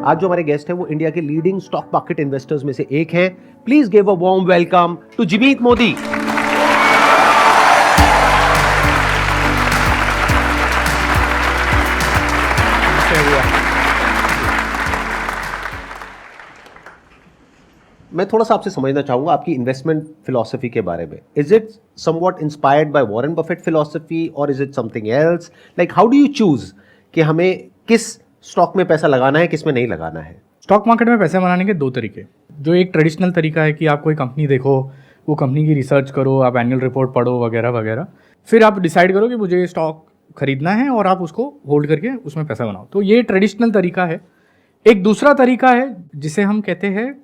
आज जो हमारे गेस्ट हैं वो इंडिया के लीडिंग स्टॉक मार्केट इन्वेस्टर्स में से एक हैं। Please give a warm welcome to Jimeet Modi. मैं थोड़ा सा आपसे समझना चाहूंगा आपकी इन्वेस्टमेंट फिलॉसफी के बारे में। Is it somewhat inspired by Warren Buffett philosophy और is it something else? Like how do you choose कि हमें किस स्टॉक में पैसा लगाना है, किस में नहीं लगाना है? स्टॉक मार्केट में पैसे बनाने के दो तरीके। जो एक ट्रेडिशनल तरीका है कि आप कोई कंपनी देखो, वो कंपनी की रिसर्च करो, आप एनुअल रिपोर्ट पढ़ो वगैरह वगैरह, फिर आप डिसाइड करो कि मुझे ये स्टॉक खरीदना है और आप उसको होल्ड करके उसमें पैसा बनाओ। तो ये ट्रेडिशनल तरीका है। एक दूसरा तरीका है जिसे हम कहते हैं,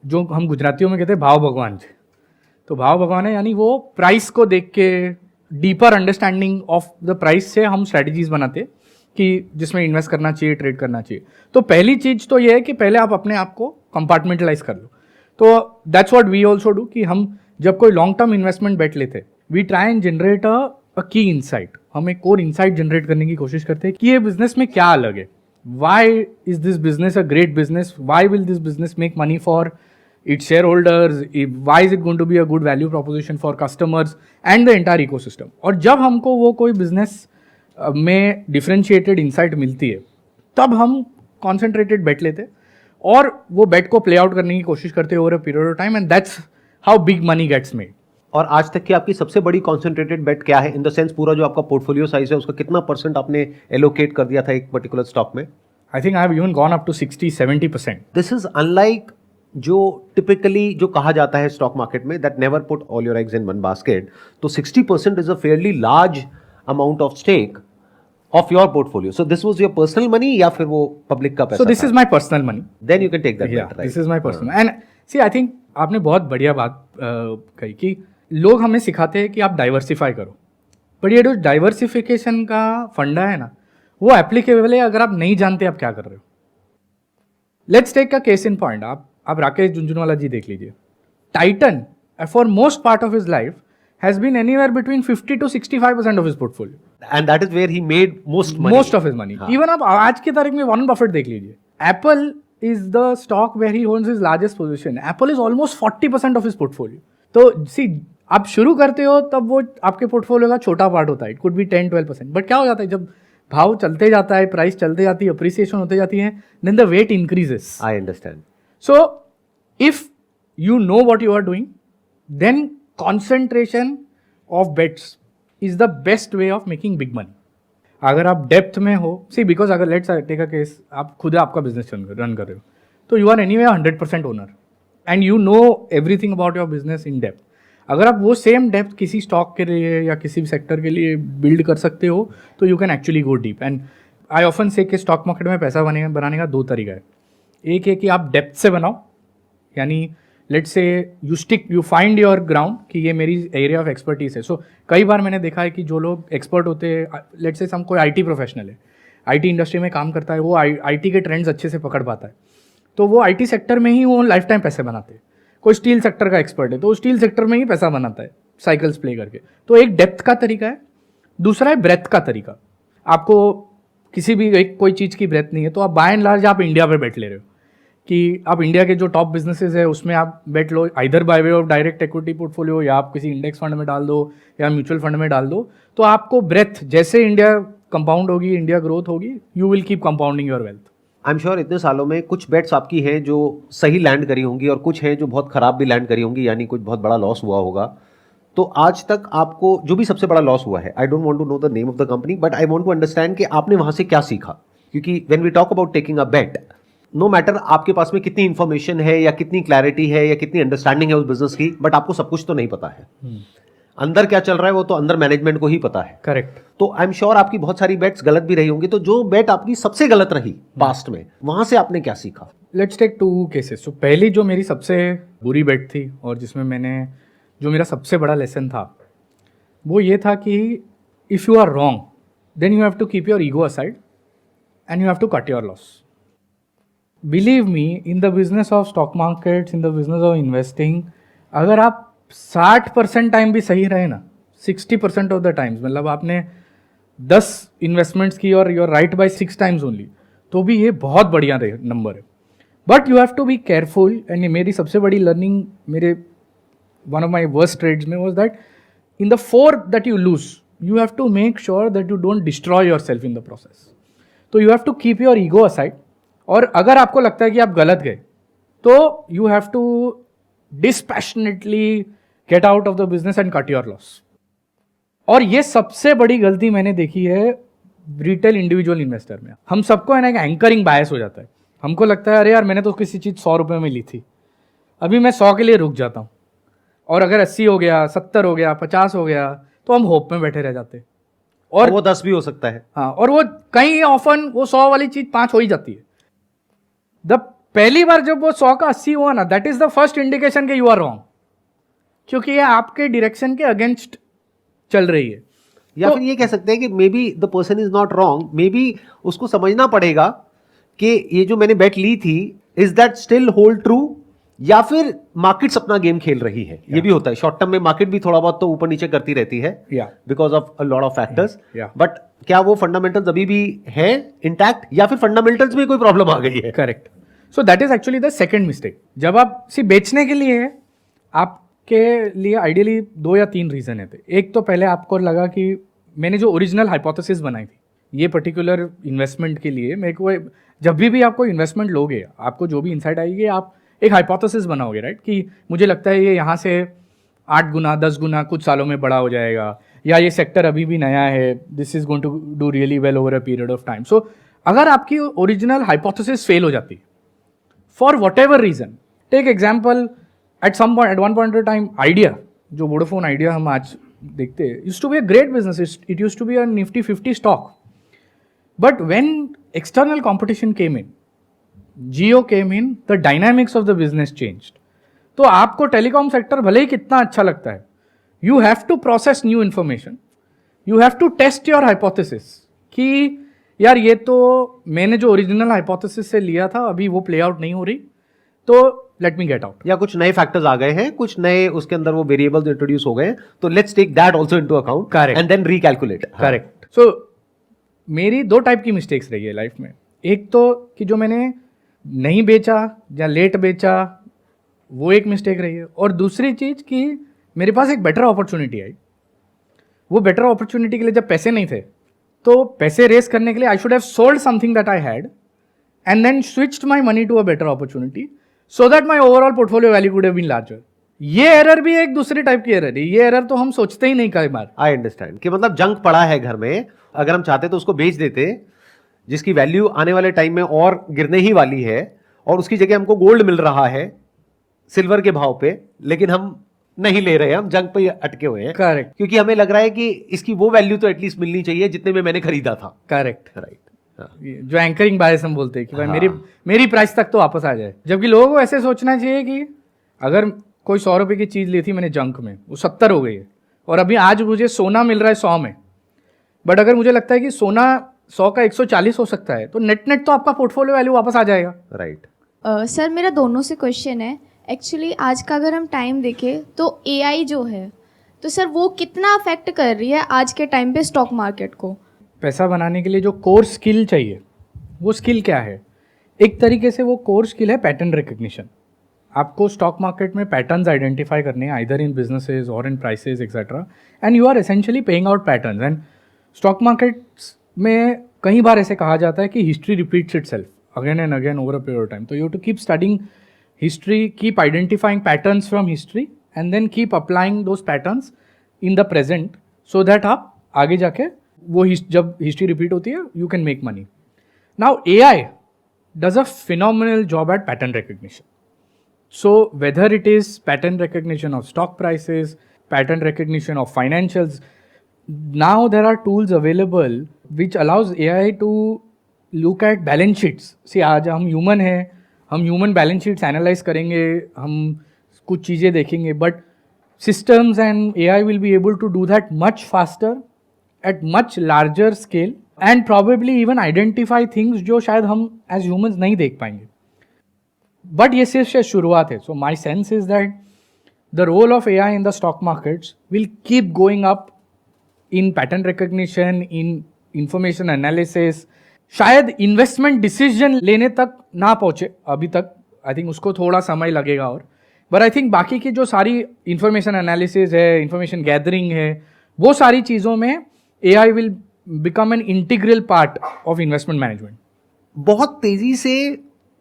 जो हम गुजरातियों में कहते हैं भाव भगवान जी। तो भाव भगवान है यानी वो प्राइस को देख के deeper understanding of the price से हम स्ट्रैटेजीज बनाते कि जिसमें इन्वेस्ट करना चाहिए, ट्रेड करना चाहिए। तो पहली चीज तो ये है कि पहले आप अपने आप को कंपार्टमेंटलाइज कर लो। तो that's what we also do कि हम जब कोई लॉन्ग टर्म इन्वेस्टमेंट बेट लेते, we try and generate a key insight. हम एक कोर इनसाइट जनरेट करने की कोशिश करते हैं कि ये बिजनेस में क्या अलग है। Why is this business a great business? Why will this business make money for its shareholders? Why is it going to be a good value proposition for customers and the entire ecosystem? और जब हमको वो कोई business में differentiated insight मिलती है, तब हम कॉन्सेंट्रेटेड बेट लेते और वो बेट को प्ले आउट करने की कोशिश करते over a period of time, and that's how big money gets made. और आज तक की आपकी सबसे बड़ी कॉन्सेंट्रेटेड बेट क्या है? इन द सेंस पूरा जो आपका पोर्टफोलियो साइज है उसका कितना परसेंट आपने एलोकेट कर दिया था एक पर्टिकुलर स्टॉक में? I think I have even gone up to 60-70%। This is unlike जो टिपिकली जो कहा जाता है स्टॉक मार्केट में, that never put all your eggs in one basket. तो 60% is a fairly large amount of stake of your portfolio. So this was your personal money या फिर वो पब्लिक का पैसा? So this is my personal money. Then you can take that, right? This is my personal. And see, I think आपने बहुत बढ़िया बात कही कि लोग हमें सिखाते हैं कि आप डाइवर्सिफाई करो, बट ये जो डाइवर्सिफिकेशन का फंडा है ना, वो एप्लीकेबल है अगर आप नहीं जानते आप क्या कर रहे हो। Let's take a case in point. आप राकेश झुनझुनवाला जी देख लीजिए। Titan for most part of his life has been anywhere between 50 to 65% of his portfolio, and that is where he made most of his money. Even आप आज की तारीख में Warren Buffett देख लीजिए। Apple is the stock where he owns his largest position. Apple is almost 40% of his portfolio. तो सी, आप शुरू करते हो तब वो आपके पोर्टफोलियो का छोटा पार्ट होता है, इट कुड बी 10-12%, बट क्या हो जाता है जब भाव चलते जाता है, प्राइस चलते जाती है, अप्रिसिएशन होते जाती है, then the weight increases. I understand. So if you know what you are doing, then concentration of bets is the best way of making big money. अगर आप डेप्थ में हो, सी बिकॉज अगर लेट्स टेक अ केस, आप खुद आपका business run कर रहे हो, तो you are anyway 100% owner and you know everything about your business in depth. अगर आप वो सेम डेप्थ किसी स्टॉक के लिए या किसी भी सेक्टर के लिए बिल्ड कर सकते हो, तो you can actually go deep. And I often से कि स्टॉक मार्केट में पैसा बनाने का दो तरीका है। एक है कि आप डेप्थ से बनाओ, यानी let's say you find your ground कि ये मेरी एरिया ऑफ एक्सपर्टीज है। सो कई बार मैंने देखा है कि जो लोग एक्सपर्ट होते हैं, लेट्स से कोई आईटी प्रोफेशनल है, आईटी इंडस्ट्री में काम करता है, वो आईटी के ट्रेंड्स अच्छे से पकड़ पाता है, तो वो आईटी सेक्टर में ही वो लाइफ टाइम पैसे बनाते हैं। कोई स्टील सेक्टर का एक्सपर्ट है तो वो स्टील सेक्टर में ही पैसा बनाता है साइकिल्स प्ले करके। तो एक डेप्थ का तरीका है, दूसरा है ब्रेथ का तरीका। आपको किसी भी कोई चीज़ की ब्रेथ नहीं है, तो आप बाय एंड लार्ज आप इंडिया पे बैठ ले रहे हो कि आप इंडिया के जो टॉप बिजनेसेस है उसमें आप बेट लो, either by way of direct equity portfolio, या आप किसी इंडेक्स फंड में डाल दो या म्यूचुअल फंड में डाल दो। तो आपको ब्रेथ, जैसे इंडिया कंपाउंड होगी, इंडिया ग्रोथ होगी, you will keep compounding your wealth. I am sure इतने सालों में कुछ बेट्स आपकी हैं जो सही लैंड करी होंगी और कुछ हैं जो बहुत खराब भी लैंड करी होंगी, यानी कुछ बहुत बड़ा लॉस हुआ होगा। तो आज तक आपको जो भी सबसे बड़ा लॉस हुआ है, I don't want to know the name of the company, but I want to understand कि आपने वहां से क्या सीखा। क्योंकि when we talk about taking a bet, no matter आपके पास में कितनी इंफॉर्मेशन है या कितनी क्लैरिटी है या कितनी अंडरस्टैंडिंग है उस बिजनेस की, बट आपको सब कुछ तो नहीं पता है। अंदर क्या चल रहा है वो तो अंदर मैनेजमेंट को ही पता है। करेक्ट। तो आई एम श्योर आपकी बहुत सारी बेट्स गलत भी रही होंगी। तो जो बेट आपकी सबसे गलत रही पास्ट में, वहां से आपने क्या सीखा? Let's take 2 cases. तो पहली जो मेरी सबसे बुरी बेट थी और जिसमें जो मेरा सबसे बड़ा लेसन था, वो ये था कि if you are wrong then you have to keep your ego aside and you have to cut your loss. Believe me, in the business of stock markets, in the business of investing, अगर आप 60% time भी सही रहे ना, 60% of the times, मतलब आपने 10 investments की और you're right by 6 times only, तो भी ये बहुत बढ़िया नंबर है. But you have to be careful. And मेरी सबसे बड़ी लर्निंग मेरे one of my worst trades में was that in the 4 that you lose, you have to make sure that you don't destroy yourself in the process. So you have to keep your ego aside. और अगर आपको लगता है कि आप गलत गए तो you have to dispassionately get out of the business and cut your loss. और ये सबसे बड़ी गलती मैंने देखी है रिटेल इंडिविजुअल इन्वेस्टर में. हम सबको है ना एक एंकरिंग बायस हो जाता है. हमको लगता है अरे यार मैंने तो किसी चीज़ 100 रुपये में ली थी, अभी मैं 100 के लिए रुक जाता हूँ, और अगर 80 हो गया, 70 हो गया, 50 हो गया तो हम होप में बैठे रह जाते हैं. और वो 10 भी हो सकता है. हाँ, और वो कहीं ऑफन वो 100 वाली चीज 5 हो ही जाती है. पहली बार जब वो 100 का 80 हुआ ना, that is the first indication कि यू आर रॉन्ग, क्योंकि ये आपके डायरेक्शन के अगेंस्ट चल रही है. या फिर ये कह सकते हैं कि may be the person is not wrong, may be उसको समझना पड़ेगा कि ये जो मैंने बेट ली थी is that still hold true, या फिर मार्केट्स अपना गेम खेल रही है. ये भी होता है शॉर्ट टर्म में, मार्केट भी थोड़ा बहुत तो ऊपर नीचे करती रहती है because of a lot of factors. But क्या वो फंडामेंटल्स अभी भी है इंटैक्ट, या फिर फंडामेंटल्स में कोई प्रॉब्लम आ गई है? Correct. So that is actually the second mistake. जब आप सिर्फ बेचने के लिए है, आपके लिए आइडियली 2 या 3 रीजन है. एक तो पहले आपको लगा कि मैंने जो ओरिजिनल हाइपोथेसिस बनाई थी ये पर्टिकुलर इन्वेस्टमेंट के लिए, मेरे को जब भी आप कोई इन्वेस्टमेंट लोगे, आपको जो भी इनसाइट आएगी, आप एक हाइपोथेसिस बनाओगे, राइट, कि मुझे लगता है ये यहाँ से 8 गुना 10 गुना कुछ सालों में बड़ा हो जाएगा, या ये सेक्टर अभी भी नया है, this is going to do really well over a period of time. So अगर आपकी ओरिजिनल हाइपोथेसिस फेल हो जाती है for whatever reason, take example at one point of time Idea, जो वोडाफोन आइडिया हम आज देखते हैं, used to be a great business, it used to be a Nifty 50 stock. But when external competition came in, Jio came in, the dynamics of the business changed. तो आपको telecom sector भले ही कितना अच्छा लगता है, you have to process new information, you have to test your hypothesis कि यार ये तो मैंने जो ओरिजिनल हाइपोथेसिस से लिया था अभी वो प्ले आउट नहीं हो रही, तो लेट मी गेट आउट. या कुछ नए फैक्टर्स आ गए हैं, कुछ नए उसके अंदर वो वेरिएबल्स इंट्रोड्यूस हो गए, तो let's take that also into account. Correct. And then recalculate. Correct. So मेरी 2 टाइप की मिस्टेक्स रही है लाइफ में. एक तो कि जो मैंने नहीं बेचा या लेट बेचा, वो एक मिस्टेक रही है. और दूसरी चीज़ कि मेरे पास एक बेटर अपॉर्चुनिटी आई. वो बेटर अपॉर्चुनिटी के लिए जब पैसे नहीं थे, तो पैसे रेस करने के लिए I should have sold something that I had and then switched my money to a better opportunity so that my overall portfolio value could have been larger. ये एरर भी एक दूसरी टाइप की एरर है. ये एरर तो हम सोचते ही नहीं कई बार. आई अंडरस्टैंड कि मतलब जंक पड़ा है घर में, अगर हम चाहते तो उसको बेच देते, जिसकी वैल्यू आने वाले टाइम में और गिरने ही वाली है, और उसकी जगह हमको गोल्ड मिल रहा है सिल्वर के भाव पे, लेकिन हम नहीं ले रहे हैं, हम जंग पे अटके हुए हैं. करेक्ट. क्योंकि हमें लग रहा है कि इसकी वो वैल्यू तो एटलीस्ट मिलनी चाहिए जितने में मैंने खरीदा था. करेक्ट. राइट. जो एंकरिंग बायस हम बोलते हैं कि भाई मेरी प्राइस तक तो वापस आ जाए. जबकि लोगों को ऐसे सोचना चाहिए कि अगर कोई 100 रुपए की चीज ली थी मैंने जंक में, वो 70 हो गई है, और अभी आज मुझे सोना मिल रहा है 100 में, बट अगर मुझे लगता है कि सोना 100 का 140 हो सकता है, तो नेट तो आपका पोर्टफोलियो वैल्यू वापस आ जाएगा. राइट. सर मेरा दोनों से क्वेश्चन है. एक्चुअली आज का अगर हम टाइम देखें तो एआई जो है, तो सर वो कितना अफेक्ट कर रही है आज के टाइम पे स्टॉक मार्केट को? पैसा बनाने के लिए जो कोर स्किल चाहिए, वो स्किल क्या है? एक तरीके से वो कोर स्किल है पैटर्न रिकग्निशन. आपको स्टॉक मार्केट में पैटर्न्स आइडेंटिफाई करने हैं, आइदर इन बिजनेसेस और in prices etcetera, and you are essentially paying out patterns. And stock markets में कई बार ऐसे कहा जाता है कि history repeats itself again and again over a period of time. So you have to keep studying history, keep identifying patterns from history, and then keep applying those patterns in the present, so that आप आगे जाके वो जब history repeat होती है, you can make money. Now AI does a phenomenal job at pattern recognition. So whether it is pattern recognition of stock prices, pattern recognition of financials, now there are tools available which allows AI to look at balance sheets. See आज हम human हैं, हम human balance sheets analyse करेंगे, हम कुछ चीज़ें देखेंगे, but systems and AI will be able to do that much faster at much larger scale and probably even identify things जो शायद हम एज ह्यूमन्स नहीं देख पाएंगे. बट ये सिर्फ शुरुआत है. So my sense is that the role of AI in the stock markets will keep going up in pattern recognition, in information analysis, शायद इन्वेस्टमेंट डिसीजन लेने तक ना पहुंचे अभी तक, आई थिंक उसको थोड़ा समय लगेगा और, बट आई थिंक बाकी की जो सारी इंफॉर्मेशन एनालिसिस है, इंफॉर्मेशन गैदरिंग है, वो सारी चीज़ों में AI will become an integral part of investment management. बहुत तेजी से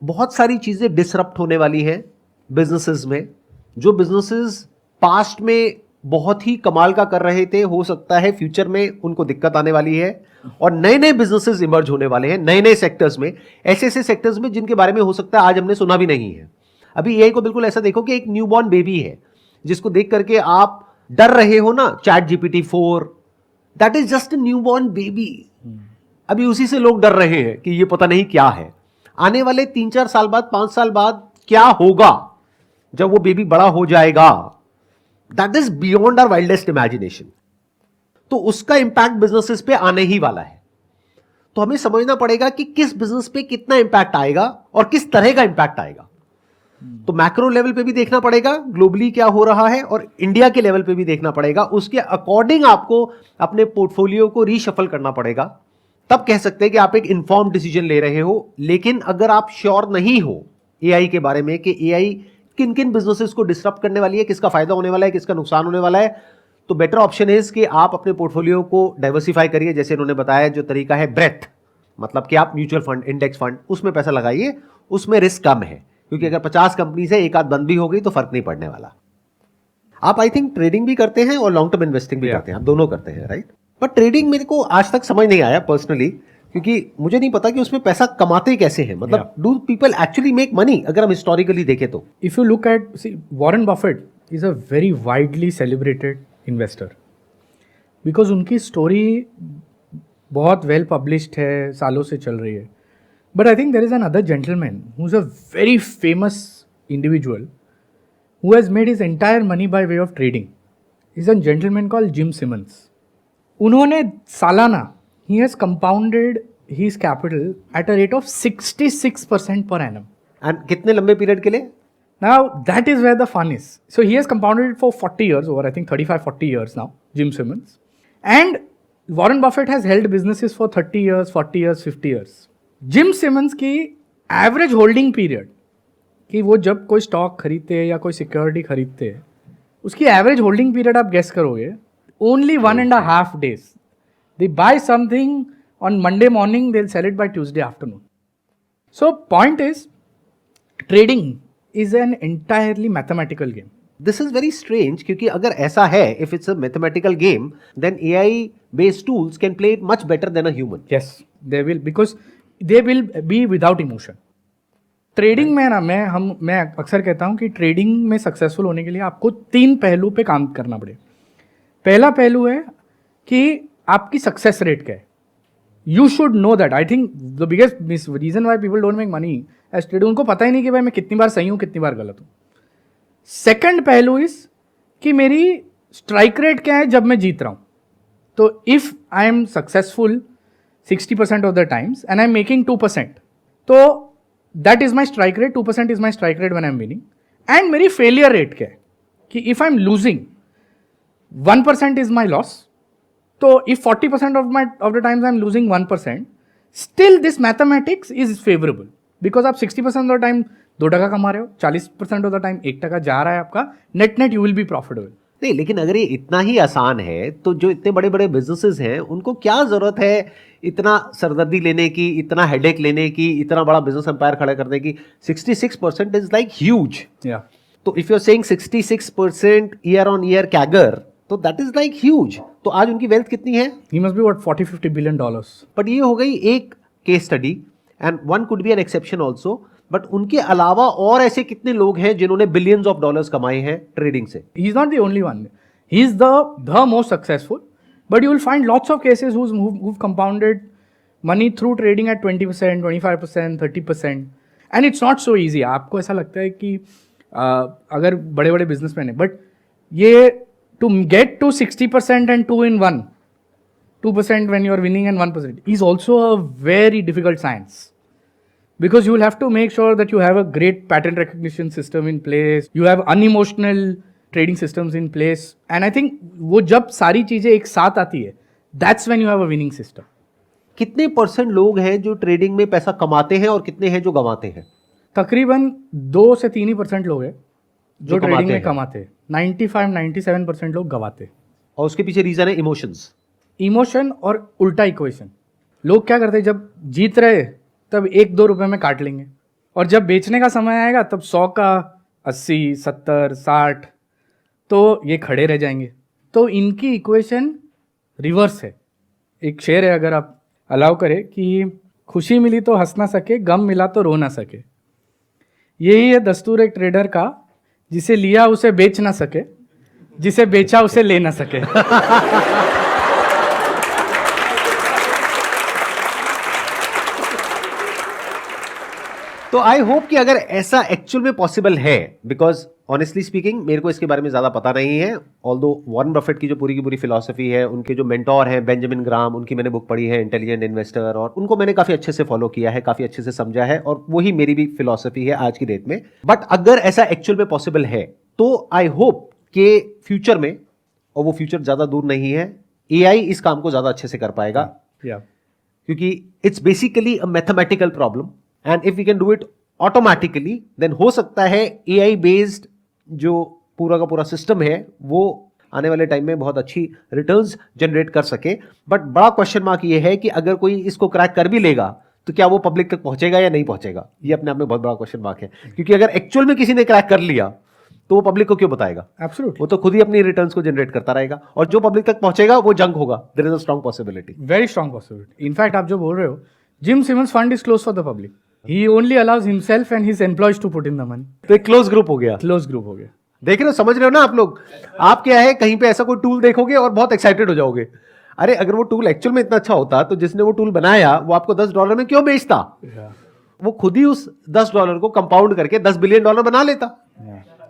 बहुत सारी चीजें डिसरप्ट होने वाली हैं बिजनेसेस में। जो बिजनेसेस पास्ट में बहुत ही कमाल का कर रहे थे, हो सकता है फ्यूचर में उनको दिक्कत आने वाली है, और नए नए बिजनेसेस इमर्ज होने वाले हैं नए नए सेक्टर्स में, ऐसे ऐसे सेक्टर्स में जिनके बारे में हो सकता है आज हमने सुना भी नहीं है। अभी एआई को बिल्कुल ऐसा देखो कि एक न्यूबॉर्न बेबी है जिसको देख करके आप डर रहे हो ना, ChatGPT 4, that is just a newborn baby. अभी उसी से लोग डर रहे हैं कि ये पता नहीं क्या है। आने वाले 3-4 साल बाद, 5 साल बाद क्या होगा जब वो बेबी बड़ा हो जाएगा, that is beyond our wildest imagination. तो उसका इंपैक्ट बिजनेसेस पे आने ही वाला है। तो हमें समझना पड़ेगा कि किस बिजनेस पे कितना इंपैक्ट आएगा और किस तरह का इंपैक्ट आएगा। तो मैक्रो लेवल पे भी देखना पड़ेगा ग्लोबली क्या हो रहा है, और इंडिया के लेवल पे भी देखना पड़ेगा। उसके अकॉर्डिंग आपको अपने पोर्टफोलियो को रीशफल करना पड़ेगा। तब कह सकते हैं कि आप एक इन्फॉर्म डिसीजन ले रहे हो। लेकिन अगर आप श्योर नहीं हो एआई के बारे में कि एआई किन किन बिजनेसेस को डिसरप्ट करने वाली है, किसका फायदा होने वाला है, किसका नुकसान होने वाला है, तो बेटर ऑप्शन इज कि आप अपने पोर्टफोलियो को डाइवर्सिफाई करिए। जैसे इन्होंने बताया, जो तरीका है ब्रेथ, मतलब कि आप म्यूचुअल फंड, इंडेक्स फंड, उसमें पैसा लगाइए, उसमें रिस्क कम है, क्योंकि अगर 50 कंपनी से एक आध बंद भी हो गई तो फर्क नहीं पड़ने वाला। आप आई थिंक ट्रेडिंग भी करते हैं और लॉन्ग टर्म इन्वेस्टिंग भी करते हैं, आप दोनों करते हैं, राइट? बट ट्रेडिंग मेरे को आज तक समझ नहीं आया पर्सनली, क्योंकि मुझे नहीं पता कि उसमें पैसा कमाते कैसे हैं। मतलब do people actually make money, अगर हम हिस्टोरिकली देखें तो? If you look at, see, Warren Buffett is a very widely celebrated investor because उनकी स्टोरी बहुत वेल पब्लिश्ड है, सालों से चल रही है। But I think there is another gentleman who is a very famous individual who has made his entire money by way of trading. He's a gentleman called Jim Simmons. उन्होंने सालाना he has compounded his capital at a rate of 66% per annum. And कितने लंबे period के लिए? Now, that is where the fun is. So, he has compounded it for 40 years, over I think 35-40 years now, Jim Simmons. And Warren Buffett has held businesses for 30 years, 40 years, 50 years. Jim Simmons की average holding period, कि वो जब कोई stock खरीदते हैं या कोई security खरीदते हैं, उसकी एवरेज होल्डिंग पीरियड आप गेस करोगे, only 1.5 days. They buy something on Monday morning, they'll sell it by Tuesday afternoon. So, point is, trading is an entirely mathematical game. This is very strange, क्योंकि अगर ऐसा है, if it's a mathematical game, then AI based tools can play it much better than a human. Yes, they will, because they will be without emotion. Trading में ना, मैं अक्सर कहता हूँ कि ट्रेडिंग में सक्सेसफुल होने के लिए आपको 3 पहलू पे काम करना पड़े। पहला पहलू है कि आपकी सक्सेस रेट क्या है। You should know that. I think the biggest reason why people don't make money as trader, उनको पता ही नहीं कि भाई मैं कितनी बार सही हूँ, कितनी बार गलत हूँ। सेकंड पहलू इज कि मेरी स्ट्राइक रेट क्या है जब मैं जीत रहा हूँ। तो if I am successful 60% of the times and I am making 2%, तो that is my strike rate, 2% is my strike rate when I am winning. And मेरी फेलियर रेट क्या है कि if I am losing 1% is my loss. So if 40% of the times I'm losing 1%, still this mathematics is favorable because आप 60% of the time 2 टका कमा रहे हो, 40% of the time 1 टका जा रहा है आपका, net you will be profitable. नहीं, लेकिन अगर ये इतना ही आसान है तो जो इतने बड़े बड़े बिजनेसेस हैं उनको क्या जरूरत है इतना सरदर्दी लेने की, इतना हेडेक लेने की, इतना बड़ा बिजनेस एम्पायर खड़ा करने की? 66% इज लाइक ह्यूज। Yeah. तो if you are saying 66% year on year CAGR, तो दैट इज लाइक ह्यूज। तो आज उनकी वेल्थ कितनी है? He must be what, $40-50 billion. But ये हो गई एक case study, and one could be an exception also. But उनके अलावा और ऐसे कितने लोग हैं जिन्होंने बिलियंस ऑफ डॉलर्स कमाए हैं ट्रेडिंग से? He is not the only one. He is the most successful. But you will find lots of cases who've compounded money through trading at 20%, 25%, 30%. And it's not so easy. आपको ऐसा लगता है कि अगर बड़े बड़े बिजनेसमैन है, बट ये to get to 60% and 2 in 1, 2% when you are winning and 1% is also a very difficult science, because you will have to make sure that you have a great pattern recognition system in place, you have unemotional trading systems in place, and I think वो जब सारी चीजें एक साथ आती है, that's when you have a winning system. कितने percent लोग हैं जो ट्रेडिंग में पैसा कमाते हैं और कितने हैं जो गंवाते हैं? तकरीबन 2 से 3% लोग हैं जो ट्रेडिंग कमाते में हैं। कमाते हैं, 95-97% लोग गवाते हैं। और उसके पीछे रीजन है इमोशंस। इमोशन और उल्टा इक्वेशन। लोग क्या करते हैं, जब जीत रहे तब 1-2 रुपए में काट लेंगे, और जब बेचने का समय आएगा तब 100 का 80, 70, 60, तो ये खड़े रह जाएंगे। तो इनकी इक्वेशन रिवर्स है। एक शेर है, अगर आप अलाउ करें, कि खुशी मिली तो हंस ना सके, गम मिला तो रो ना सके। यही है दस्तूर एक ट्रेडर का, जिसे लिया उसे बेच ना सके, जिसे बेचा उसे ले ना सके। तो आई होप कि अगर ऐसा एक्चुअल में पॉसिबल है, बिकॉज ऑनेस्टली स्पीकिंग मेरे को इसके बारे में ज़्यादा पता नहीं है, ऑल्दो वॉरेन बफेट की जो पूरी की पूरी फिलॉसफी है, उनके जो मेंटोर हैं बेंजामिन ग्राम, उनकी मैंने बुक पढ़ी है इंटेलिजेंट इन्वेस्टर, और उनको मैंने काफ़ी अच्छे से फॉलो किया है, काफ़ी अच्छे से समझा है, और वही मेरी भी फिलॉसफी है आज की डेट में। बट अगर ऐसा एक्चुअल में पॉसिबल है तो आई होप कि फ्यूचर में, और वो फ्यूचर ज़्यादा दूर नहीं है, AI इस काम को ज़्यादा अच्छे से कर पाएगा, या क्योंकि it's basically a mathematical problem, and if we can do it automatically, then हो सकता है AI बेस्ड जो पूरा का पूरा सिस्टम है वो आने वाले टाइम में बहुत अच्छी रिटर्न्स जनरेट कर सके। बट बड़ा क्वेश्चन मार्क ये है कि अगर कोई इसको क्रैक कर भी लेगा तो क्या वो पब्लिक तक पहुंचेगा या नहीं पहुंचेगा, ये अपने आप में बहुत बड़ा क्वेश्चन मार्क है, क्योंकि अगर एक्चुअल में किसी ने क्रैक कर लिया तो वो पब्लिक को क्यों बताएगा? एब्सोल्युटली, वो तो खुद ही अपनी रिटर्न्स को जनरेट करता रहेगा, और जो पब्लिक तक पहुंचेगा वो जंग होगा। There is a strong possibility. Very strong possibility. In fact आप जो बोल रहे हो, Jim Simons fund is close for the public, he only allows himself and his employees to put in the money. तो एक क्लोज ग्रुप हो गया, close group हो गया। देख रहे हो, समझ रहे हो ना आप लोग? आप क्या है, कहीं पे ऐसा कोई टूल देखोगे और बहुत एक्साइटेड हो जाओगे। अरे अगर वो टूल एक्चुअल में इतना अच्छा होता तो जिसने वो टूल बनाया वो आपको $10 में क्यों बेचता? वो खुद ही उस $10 को कंपाउंड करके $10 बिलियन बना लेता।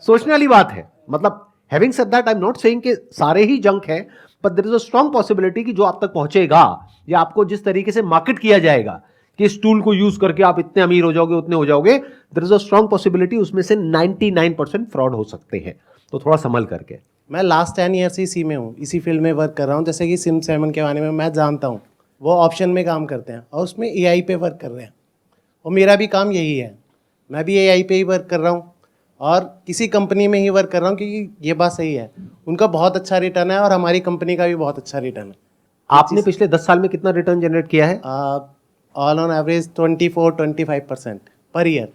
सोचने वाली बात है। मतलब having said that, I am not saying कि सारे ही जंक है, but there is a strong possibility कि जो आप तक पहुंचेगा, या आपको जिस तरीके से मार्केट किया जाएगा कि इस टूल को यूज करके आप इतने अमीर हो जाओगे, उतने हो जाओगे, there is a strong possibility उसमें से 99% फ्रॉड हो सकते हैं। तो थोड़ा संभल करके। मैं लास्ट 10 ईयर से इसी में हूँ, इसी फील्ड में वर्क कर रहा हूँ। जैसे कि सिम सैमन के बारे में मैं जानता हूँ, वो ऑप्शन में काम करते हैं और उसमें AI पे वर्क कर रहे हैं, और मेरा भी काम यही है। मैं भी AI पे ही वर्क कर रहा हूँ और किसी कंपनी में ही वर्क कर रहा हूँ, क्योंकि ये बात सही है, उनका बहुत अच्छा रिटर्न है और हमारी कंपनी का भी बहुत अच्छा रिटर्न है। आपने पिछले 10 साल में कितना रिटर्न जनरेट किया है? All on average 24-25% per year.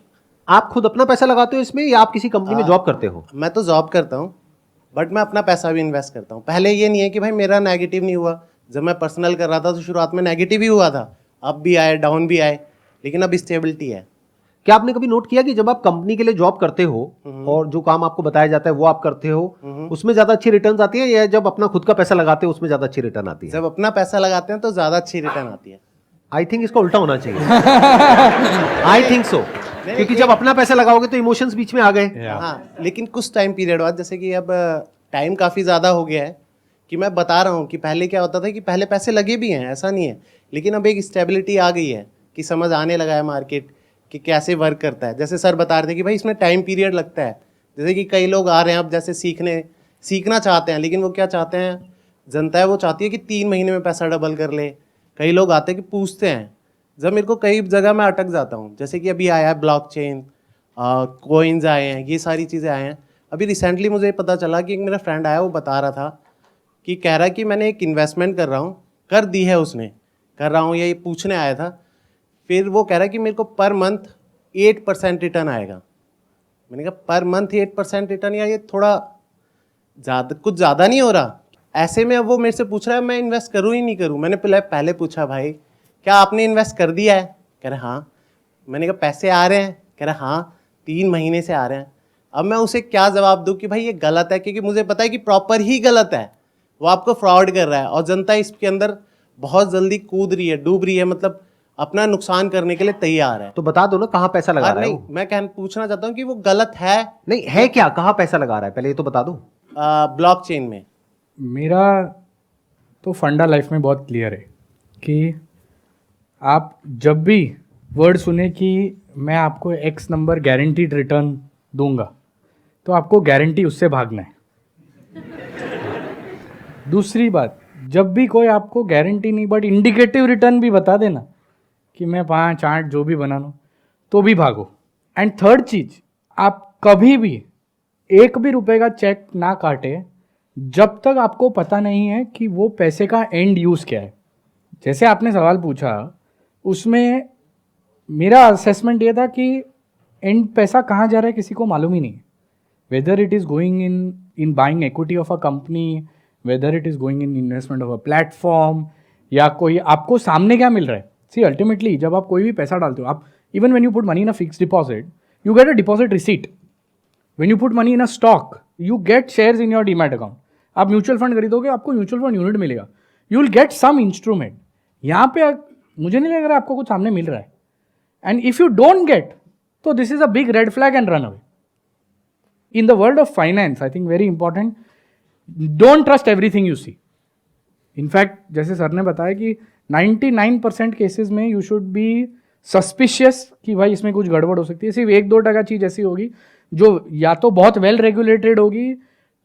आप खुद अपना पैसा लगाते हो इसमें या आप किसी कंपनी में जॉब करते हो? मैं तो जॉब करता हूँ, बट मैं अपना पैसा भी इन्वेस्ट करता हूँ। पहले ये नहीं है कि भाई मेरा नेगेटिव नहीं हुआ। जब मैं पर्सनल कर रहा था तो शुरुआत में नेगेटिव ही हुआ था, अप भी आए डाउन भी आए, लेकिन अब स्टेबिलिटी है। क्या आपने कभी नोट किया कि जब आप कंपनी के लिए जॉब करते हो और जो काम आपको बताया जाता है वो आप करते हो, उसमें ज्यादा अच्छी रिटर्न आती है, या जब अपना खुद का पैसा लगाते हो उसमें ज्यादा अच्छी रिटर्न आती है? जब अपना पैसा लगाते हैं तो ज़्यादा अच्छी रिटर्न आती है। आई थिंक इसका उल्टा होना चाहिए। आई थिंक सो, क्योंकि जब अपना पैसा लगाओगे तो इमोशंस बीच में आ गए। हाँ, लेकिन कुछ टाइम पीरियड बाद, जैसे कि अब टाइम काफ़ी ज़्यादा हो गया है, कि मैं बता रहा हूँ कि पहले क्या होता था कि पहले पैसे लगे भी हैं, ऐसा नहीं है, लेकिन अब एक स्टेबिलिटी आ गई है कि समझ आने लगा है मार्केट कि कैसे वर्क करता है। जैसे सर बता रहे थे कि भाई इसमें टाइम पीरियड लगता है। जैसे कि कई लोग आ रहे हैं अब, जैसे सीखना चाहते हैं, लेकिन वो क्या चाहते हैं, जनता है वो चाहती है कि 3 महीने में पैसा डबल कर ले। कई लोग आते हैं कि पूछते हैं, जब मेरे को कई जगह मैं अटक जाता हूँ। जैसे कि अभी आया है ब्लॉकचेन, कॉइन्स आए हैं, ये सारी चीज़ें आए हैं। अभी रिसेंटली मुझे पता चला कि एक मेरा फ्रेंड आया, वो बता रहा था कि कह रहा है कि मैंने एक इन्वेस्टमेंट कर रहा हूँ, कर दी है उसने, कर रहा हूँ, ये पूछने आया था। फिर वो कह रहा है कि मेरे को पर मंथ 8% रिटर्न आएगा। मैंने कहा पर मंथ 8% रिटर्न, या ये थोड़ा ज़्यादा, कुछ ज़्यादा नहीं हो रहा? ऐसे में अब वो मेरे से पूछ रहा है मैं इन्वेस्ट करूँ ही नहीं करूँ। मैंने पहले पूछा, भाई क्या आपने इन्वेस्ट कर दिया है? कह रहे हाँ। मैंने कहा पैसे आ रहे हैं? कह रहे हाँ, 3 महीने से आ रहे हैं। अब मैं उसे क्या जवाब दूँ कि भाई ये गलत है, क्योंकि मुझे पता है कि प्रॉपर ही गलत है, वो आपको फ्रॉड कर रहा है, और जनता इसके अंदर बहुत जल्दी कूद रही है, डूब रही है, मतलब अपना नुकसान करने के लिए तैयार है। तो बता दो ना कहाँ पैसा लगा रहा है नहीं, वो? मैं पूछना चाहता हूँ कि वो गलत है। नहीं है क्या, कहाँ पैसा लगा रहा है, पहले ये तो बता दो। ब्लॉकचेन में। मेरा तो फंडा लाइफ में बहुत क्लियर है कि आप जब भी वर्ड सुने कि मैं आपको X नंबर गारंटीड रिटर्न दूंगा, तो आपको गारंटी उससे भागना है। दूसरी बात, जब भी कोई आपको गारंटी नहीं बट इंडिकेटिव रिटर्न भी बता देना कि मैं 5-8 जो भी बना लूँ, तो भी भागो। एंड थर्ड चीज, आप कभी भी एक भी रुपए का चेक ना काटे जब तक आपको पता नहीं है कि वो पैसे का एंड यूज क्या है। जैसे आपने सवाल पूछा, उसमें मेरा असेसमेंट ये था कि एंड पैसा कहाँ जा रहा है किसी को मालूम ही नहीं है। Whether it is going in buying equity of a company, whether it is going in investment of a platform, या कोई आपको सामने क्या मिल रहा है। सी अल्टीमेटली जब आप कोई भी पैसा डालते हो, आप even when you put money in a fixed deposit, you get a deposit receipt. When you put money in a stock, you get shares in your demat account. आप म्यूचुअल फंड खरीदोगे, आपको म्यूचुअल फंड यूनिट मिलेगा, you will get some instrument. यहाँ पे मुझे नहीं लग रहा आपको कुछ सामने मिल रहा है। And if you don't get, तो this is a big red flag and run away. In the world of finance, I think very important, don't trust everything you see. In fact जैसे सर ने बताया कि 99% केसेस में you should be suspicious कि भाई इसमें कुछ गड़बड़ हो सकती है। सिर्फ 1-2% चीज ऐसी होगी जो या तो बहुत वेल रेगुलेटेड होगी,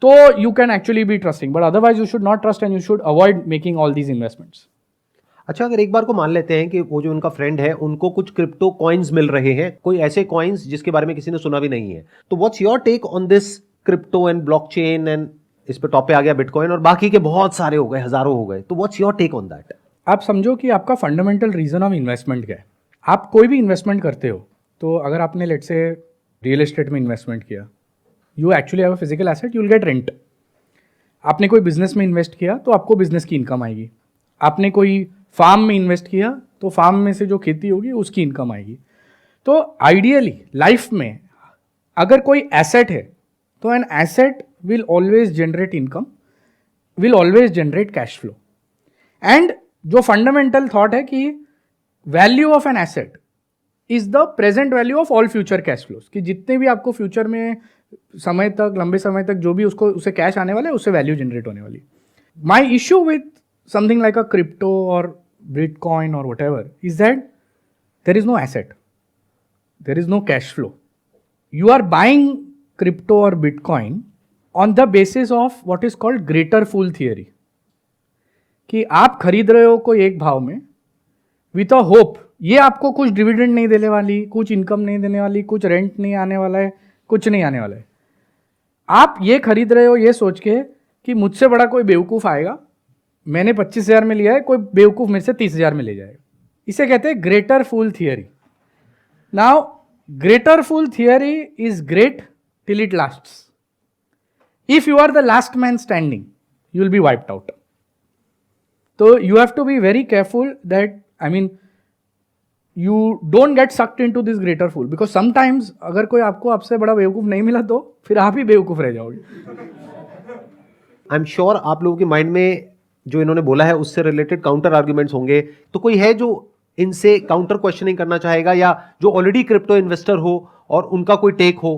तो you can actually be trusting, but otherwise you should not trust and you should avoid making all these investments. अच्छा, अगर एक बार को मान लेते हैं कि वो जो उनका फ्रेंड है उनको कुछ क्रिप्टो कॉइन्स मिल रहे हैं, कोई ऐसे कॉइन्स जिसके बारे में किसी ने सुना भी नहीं है, तो what's your take on this crypto and blockchain, and इस पे टॉप पे आ गया बिटकॉइन और बाकी के बहुत सारे हो गए, हजारों हो गए, तो what's your take on that? आप समझो कि आपका फंडामेंटल रीजन ऑफ इन्वेस्टमेंट क्या है। आप कोई भी इन्वेस्टमेंट करते हो, तो अगर आपने लेट से रियल एस्टेट में इन्वेस्टमेंट किया, you actually have a physical asset, you will gate rent. आपने कोई बिजनेस में इन्वेस्ट किया तो आपको बिजनेस की इनकम आएगी। आपने कोई फार्म में इन्वेस्ट किया तो फार्म में से जो खेती होगी उसकी इनकम आएगी। तो आइडियली लाइफ में अगर कोई एसेट है तो an asset will always generate income, will always generate cash flow. And जो फंडामेंटल थॉट है कि value of an asset is the present value of all future cash flows, कि जितने भी आपको फ्यूचर में समय तक, लंबे समय तक जो भी उसको उसे कैश आने वाला है, उससे वैल्यू जनरेट होने वाली। My issue with something like a crypto और बिटकॉइन और whatever is that there is no asset, there is no cash flow. You are buying crypto or bitcoin on the basis of what is called greater fool theory, कि आप खरीद रहे हो कोई एक भाव में विथ अ होप ये आपको कुछ डिविडेंड नहीं देने वाली, कुछ इनकम नहीं देने वाली, कुछ रेंट नहीं आने वाला है, कुछ नहीं आने वाला है। आप ये खरीद रहे हो ये सोच के कि मुझसे बड़ा कोई बेवकूफ़ आएगा, मैंने 25,000 में लिया है, कोई बेवकूफ़ मेरे से 30,000 में ले जाएगा। इसे कहते हैं greater fool theory. Now greater fool theory is great till it lasts. If you are the last man standing, you will be wiped out. तो you have to be very careful that, I mean, you don't get sucked into this greater fool, because sometimes अगर कोई आपको आपसे बड़ा बेवकूफ़ नहीं मिला तो फिर आप ही बेवकूफ़ रह जाओगे। आई एम श्योर आप लोगों के माइंड में जो इन्होंने बोला है उससे रिलेटेड काउंटर आर्ग्यूमेंट्स होंगे, तो कोई है जो इनसे काउंटर क्वेश्चनिंग करना चाहेगा, या जो ऑलरेडी क्रिप्टो इन्वेस्टर हो और उनका कोई टेक हो,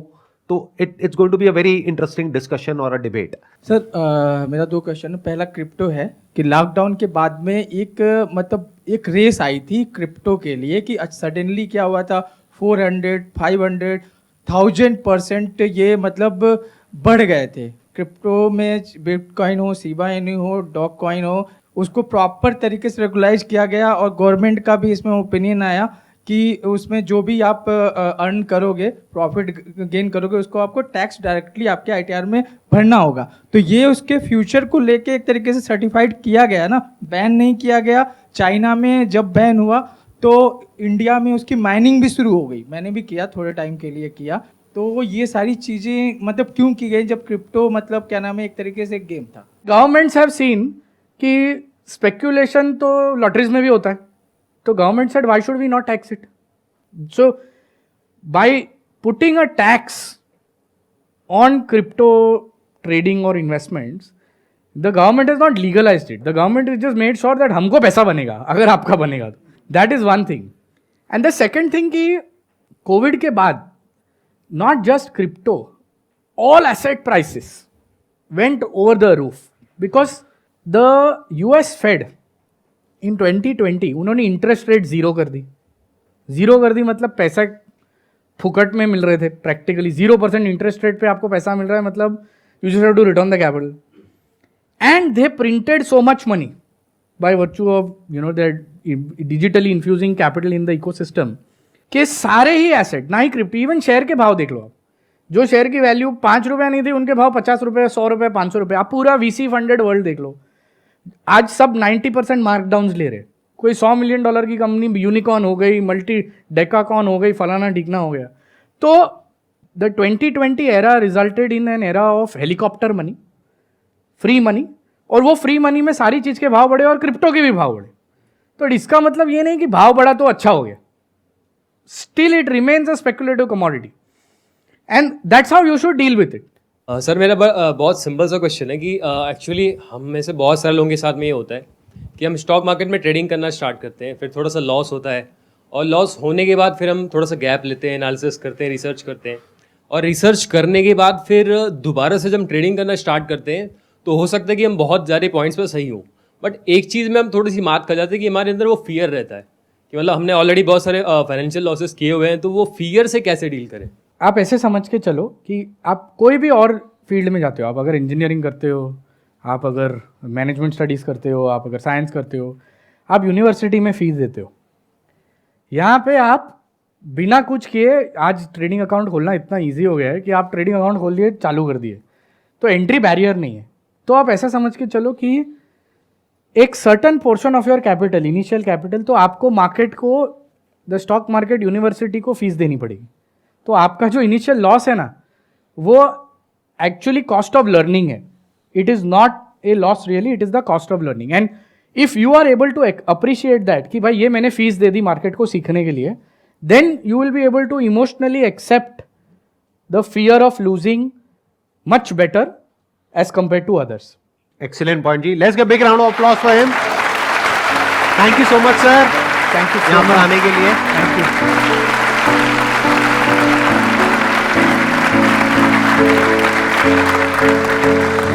तो it's going to be a very interesting discussion और अ डिबेट। सर मेरा 2 क्वेश्चन है। पहला क्रिप्टो है कि लॉकडाउन के बाद में एक रेस आई थी क्रिप्टो के लिए कि सडनली क्या हुआ था, 400, 500, 1000% ये बढ़ गए थे। क्रिप्टो में बिटकॉइन हो, शिबा इनू हो, डॉग कॉइन हो, उसको प्रॉपर तरीके से रेगुलाइज किया गया और गवर्नमेंट का भी इसमें ओपिनियन आया कि उसमें जो भी आप अर्न करोगे, प्रॉफिट गेन करोगे, उसको आपको टैक्स डायरेक्टली आपके आईटीआर में भरना होगा। तो ये उसके फ्यूचर को लेके एक तरीके से सर्टिफाइड किया गया ना, बैन नहीं किया गया। चाइना में जब बैन हुआ तो इंडिया में उसकी माइनिंग भी शुरू हो गई। मैंने भी किया, थोड़े टाइम के लिए किया। तो ये सारी चीज़ें क्यों की गई जब क्रिप्टो क्या नाम है, एक तरीके से एक गेम था। गवर्नमेंट्स हैव सीन कि स्पेक्यूलेशन तो लॉटरीज में भी होता है, तो government said why should we not tax it. So by putting a tax on crypto trading और investments, the government is not legalised it, the government is just made sure that हमको पैसा बनेगा अगर आपका बनेगा तो। That is one thing. And the second thing कि covid के बाद not just crypto, all asset prices went over the roof because the US Fed in 2020 उन्होंने इंटरेस्ट रेट जीरो कर दी। जीरो कर दी मतलब पैसा फुकट में मिल रहे थे, प्रैक्टिकली 0% इंटरेस्ट रेट पे आपको पैसा मिल रहा है, मतलब you just have to return the capital. and they printed so much money by virtue of they're digitally infusing capital in the ecosystem कि सारे ही एसेट, ना ही क्रिप्टो, इवन शेयर के भाव देख लो आप, जो शेयर की वैल्यू 5 रुपये नहीं थी उनके भाव 50 रुपये, 100 रुपये, 500 रुपये. आप पूरा वीसी फंडेड वर्ल्ड देख लो, आज सब 90% मार्कडाउन्स ले रहे. कोई $100 मिलियन की कंपनी यूनिकॉर्न हो गई, मल्टी डेकाकॉन हो गई, फलाना ढिकना हो गया. तो the 2020 era resulted in an era of helicopter money, free money, और वो फ्री मनी में सारी चीज़ के भाव बढ़े और क्रिप्टो के भी भाव बढ़े. तो इसका मतलब ये नहीं कि भाव बढ़ा तो अच्छा हो गया. Still it remains a speculative commodity and that's how you should deal with it. Sir मेरा बहुत सिंपल सा क्वेश्चन है कि एक्चुअली हम में से बहुत सारे लोगों के साथ में ये होता है कि हम स्टॉक मार्केट में ट्रेडिंग करना स्टार्ट करते हैं, फिर थोड़ा सा लॉस होता है, और लॉस होने के बाद फिर हम थोड़ा सा गैप लेते हैं, एनालिसिस करते हैं, रिसर्च करते हैं, और रिसर्च करने के बाद फिर दोबारा से जब हम ट्रेडिंग करना स्टार्ट करते हैं तो हो सकता है कि हम बहुत ज़्यादा पॉइंट्स पर सही हों, बट एक चीज़ में हम थोड़ी सी मात कर जाते हैं कि हमारे अंदर वो फियर रहता है कि मतलब हमने ऑलरेडी बहुत सारे फाइनेंशियल लॉसेस किए हुए हैं, तो वो फियर से कैसे डील करें. आप ऐसे समझ के चलो कि आप कोई भी और फील्ड में जाते हो, आप अगर इंजीनियरिंग करते हो, आप अगर मैनेजमेंट स्टडीज़ करते हो, आप अगर साइंस करते हो, आप यूनिवर्सिटी में फीस देते हो. यहाँ पे आप बिना कुछ किए, आज ट्रेडिंग अकाउंट खोलना इतना इजी हो गया है कि आप ट्रेडिंग अकाउंट खोल दिए, चालू कर दिए, तो एंट्री बैरियर नहीं है. तो आप ऐसा समझ के चलो कि एक certain portion of your capital, initial capital, तो आपको मार्केट को, द स्टॉक मार्केट यूनिवर्सिटी को फीस देनी पड़ेगी. तो आपका जो इनिशियल लॉस है ना, वो एक्चुअली कॉस्ट ऑफ लर्निंग है. It is not a loss really, it is the cost of learning. And if you are able to appreciate that कि भाई ये मैंने फीस दे दी मार्केट को सीखने के लिए, then you will be able to emotionally accept the fear of losing much better as compared to others. Excellent point ji. Let's give a big round of applause for him. Thank you so much sir. Thank you so यहाँ पर much. आने के लिए. Thank you.